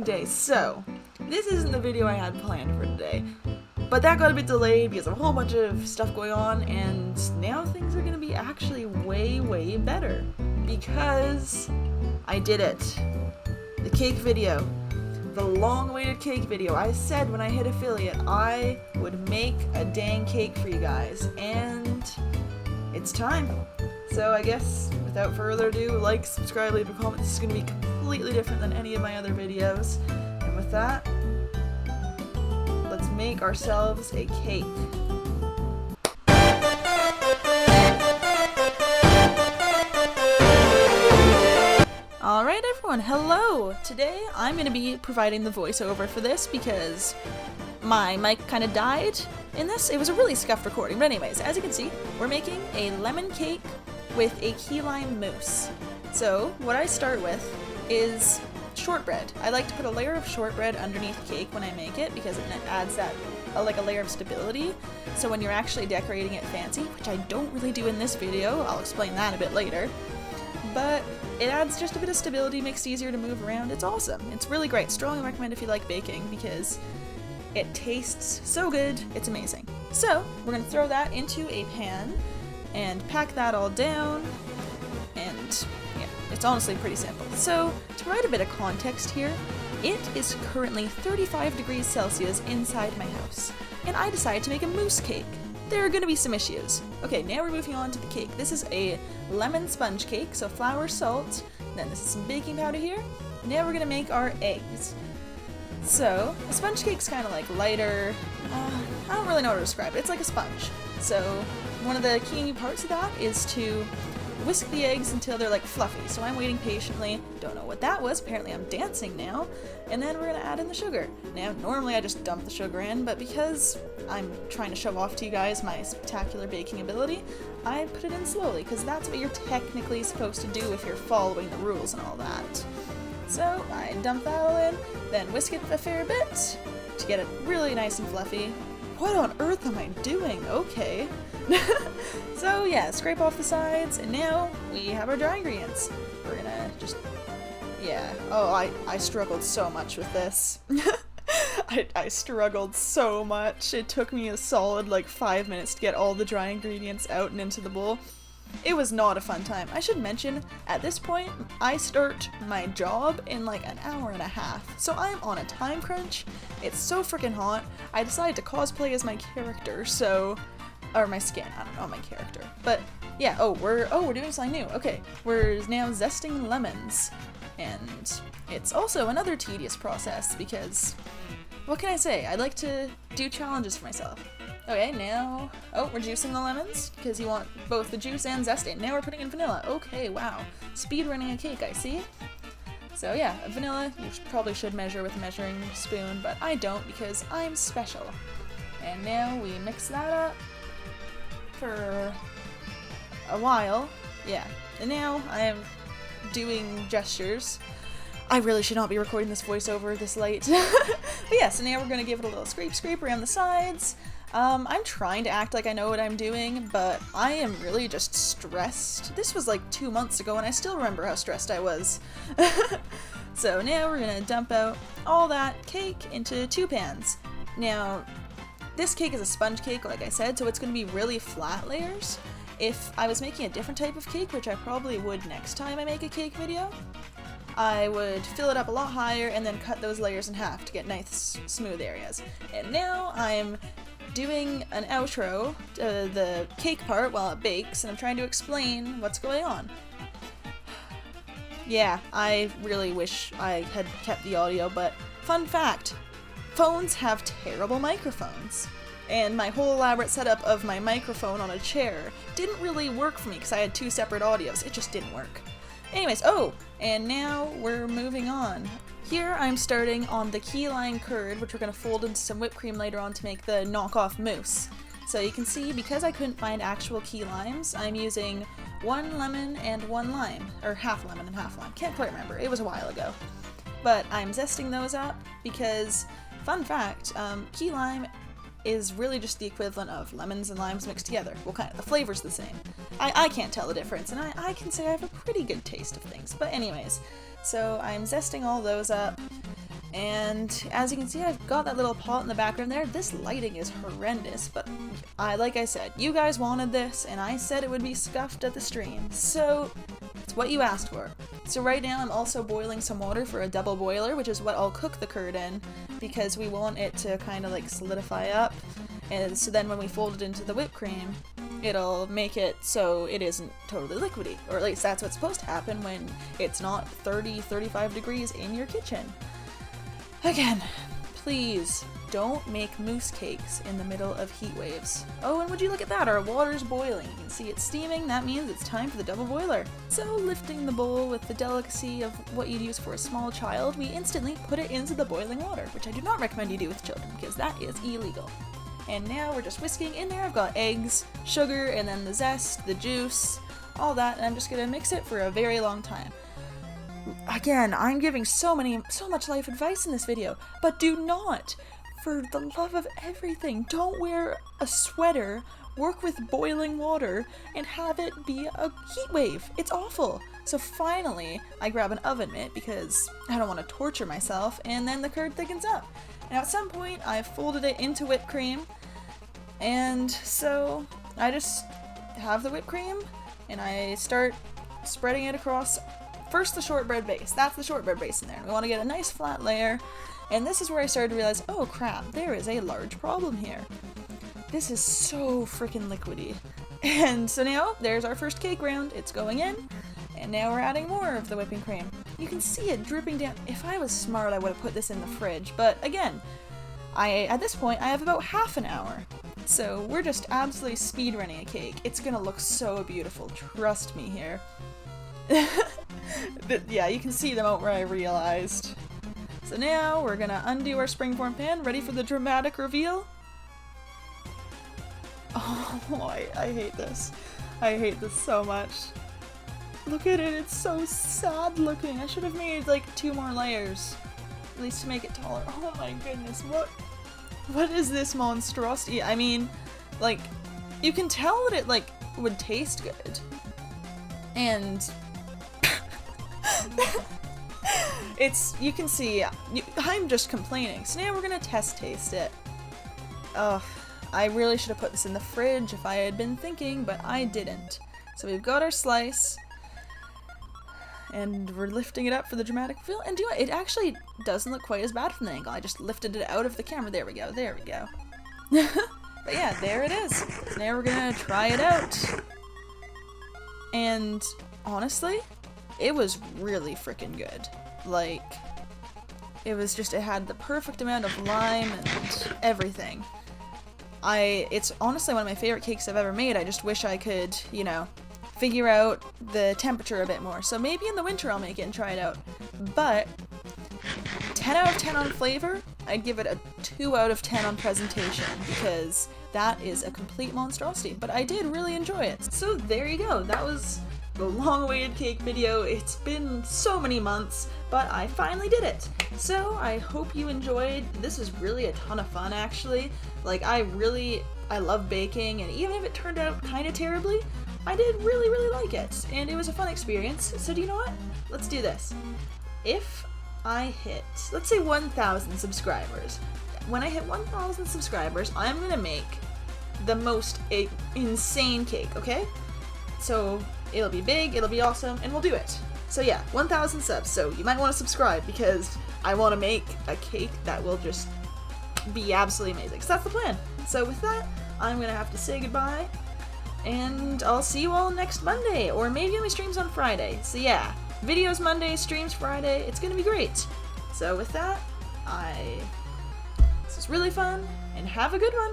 long day. So, this isn't the video I had planned for today, but that got a bit delayed because of a whole bunch of stuff going on, and now things are gonna be actually way better because I did it. The cake video. The long-awaited cake video. I said when I hit affiliate I would make a dang cake for you guys, and it's time. So I guess without further ado, like, subscribe, leave a comment. This is going to be completely different than any of my other videos. And with that, let's make ourselves a cake. Alright everyone, hello! Today I'm going to be providing the voiceover for this because my mic kind of died in this. It was a really scuffed recording, but anyways, as you can see, we're making a lemon cake with a key lime mousse. So what I start with is shortbread. I like to put a layer of shortbread underneath cake when I make it because it adds that like a layer of stability. So when you're actually decorating it fancy, which I don't really do in this video, I'll explain that a bit later, but it adds just a bit of stability, makes it easier to move around. It's awesome. It's really great. Strongly recommend if you like baking because it tastes so good. It's amazing. So we're going to throw that into a pan and pack that all down, and yeah, it's honestly pretty simple. So to provide a bit of context here, it is currently 35 degrees Celsius inside my house, and I decided to make a mousse cake. There are going to be some issues. Okay, now we're moving on to the cake. This is a lemon sponge cake, so flour, salt, then this is some baking powder here. Now we're going to make our eggs. So, a sponge cake's kind of like lighter, I don't really know how to describe it. It's like a sponge. So, one of the key parts of that is to whisk the eggs until they're like fluffy. So I'm waiting patiently. Don't know what that was. Apparently I'm dancing now. And then we're going to add in the sugar. Now, normally I just dump the sugar in, but because I'm trying to show off to you guys my spectacular baking ability, I put it in slowly, because that's what you're technically supposed to do if you're following the rules and all that. So I dump that all in, then whisk it a fair bit to get it really nice and fluffy. What on earth am I doing? Okay. So yeah, scrape off the sides, and now we have our dry ingredients. We're gonna just, yeah. Oh, I struggled so much with this. I struggled so much. It took me a solid like 5 minutes to get all the dry ingredients out and into the bowl. It was not a fun time. I should mention, at this point, I start my job in like an hour and a half, so I'm on a time crunch. It's so freaking hot. I decided to cosplay as my character, so, or my skin, I don't know, my character. But yeah, we're doing something new. Okay, we're now zesting lemons, and it's also another tedious process because, what can I say? I like to do challenges for myself. Okay, now, we're juicing the lemons, because you want both the juice and zest in. Now we're putting in vanilla. Okay, wow. Speedrunning a cake, I see. So yeah, vanilla, you probably should measure with a measuring spoon, but I don't because I'm special. And now we mix that up for a while. Yeah, and now I am doing gestures. I really should not be recording this voiceover this late. But yeah, so now we're going to give it a little scrape around the sides. I'm trying to act like I know what I'm doing, but I am really just stressed. This was like 2 months ago and I still remember how stressed I was. So now we're gonna dump out all that cake into 2 pans. Now, this cake is a sponge cake, like I said, so it's gonna be really flat layers. If I was making a different type of cake, which I probably would next time I make a cake video, I would fill it up a lot higher and then cut those layers in half to get nice smooth areas. And now I'm doing an outro, the cake part while it bakes, and I'm trying to explain what's going on. Yeah, I really wish I had kept the audio, but fun fact, phones have terrible microphones. And my whole elaborate setup of my microphone on a chair didn't really work for me because I had 2 separate audios. It just didn't work. Anyways, and now we're moving on. Here I'm starting on the key lime curd, which we're going to fold into some whipped cream later on to make the knockoff mousse. So you can see, because I couldn't find actual key limes, I'm using 1 lemon and 1 lime, or half lemon and half lime. Can't quite remember, it was a while ago. But I'm zesting those up because, fun fact, key lime is really just the equivalent of lemons and limes mixed together. Well, kind of, the flavor's the same. I can't tell the difference, and I can say I have a pretty good taste of things. But anyways, so I'm zesting all those up, And as you can see, I've got that little pot in the background there. This lighting is horrendous, but like I said, you guys wanted this, and I said it would be scuffed at the stream. So it's what you asked for. So right now I'm also boiling some water for a double boiler, which is what I'll cook the curd in, because we want it to kind of like solidify up. And so then when we fold it into the whipped cream, it'll make it so it isn't totally liquidy. Or at least that's what's supposed to happen when it's not 35 degrees in your kitchen. Again, please don't make mousse cakes in the middle of heat waves. Oh, and would you look at that, our water's boiling. You can see it's steaming, that means it's time for the double boiler. So lifting the bowl with the delicacy of what you'd use for a small child, we instantly put it into the boiling water, which I do not recommend you do with children, because that is illegal. And now we're just whisking. In there I've got eggs, sugar, and then the zest, the juice, all that, and I'm just gonna mix it for a very long time. Again, I'm giving so much life advice in this video, but do not, for the love of everything, don't wear a sweater, work with boiling water, and have it be a heat wave. It's awful. So finally, I grab an oven mitt because I don't want to torture myself, and then the curd thickens up. Now at some point, I've folded it into whipped cream, and so I just have the whipped cream, and I start spreading it across. First, the shortbread base. That's the shortbread base in there. We want to get a nice flat layer. And this is where I started to realize, oh crap, there is a large problem here. This is so freaking liquidy. And so now, there's our first cake round. It's going in. And now we're adding more of the whipping cream. You can see it dripping down. If I was smart, I would have put this in the fridge. But again, at this point, I have about half an hour. So we're just absolutely speedrunning a cake. It's gonna look so beautiful. Trust me here. But yeah, you can see the moment where I realized. So now we're gonna undo our springform pan, ready for the dramatic reveal. Oh, I hate this. I hate this so much. Look at it, it's so sad looking. I should have made like 2 more layers, at least to make it taller. Oh my goodness, what is this monstrosity? I mean, like, you can tell that it like would taste good. And you can see, I'm just complaining. So now we're gonna test taste it. Ugh, I really should have put this in the fridge if I had been thinking, but I didn't. So we've got our slice, and we're lifting it up for the dramatic reveal. And it actually doesn't look quite as bad from the angle. I just lifted it out of the camera. There we go, there we go. But yeah, there it is. So now we're gonna try it out. And honestly, it was really freaking good. Like, it had the perfect amount of lime and everything. It's honestly one of my favorite cakes I've ever made. I just wish I could, you know, figure out the temperature a bit more. So maybe in the winter I'll make it and try it out. But 10 out of 10 on flavor, I'd give it a 2 out of 10 on presentation, because that is a complete monstrosity. But I did really enjoy it. So there you go. That was the long-awaited cake video. It's been so many months, but I finally did it. So I hope you enjoyed. This was really a ton of fun, actually. Like, I love baking, and even if it turned out kind of terribly, I did really like it, and it was a fun experience. So do you know what? Let's do this. If I hit, let's say 1,000 subscribers. When I hit 1,000 subscribers, I'm gonna make the most insane cake, okay? So it'll be big, it'll be awesome, and we'll do it. So yeah, 1,000 subs, so you might want to subscribe, because I want to make a cake that will just be absolutely amazing. So that's the plan. So with that, I'm gonna have to say goodbye, and I'll see you all next Monday, or maybe on my streams on Friday. So yeah, videos Monday, streams Friday, it's gonna be great. So with that, this is really fun, and have a good one!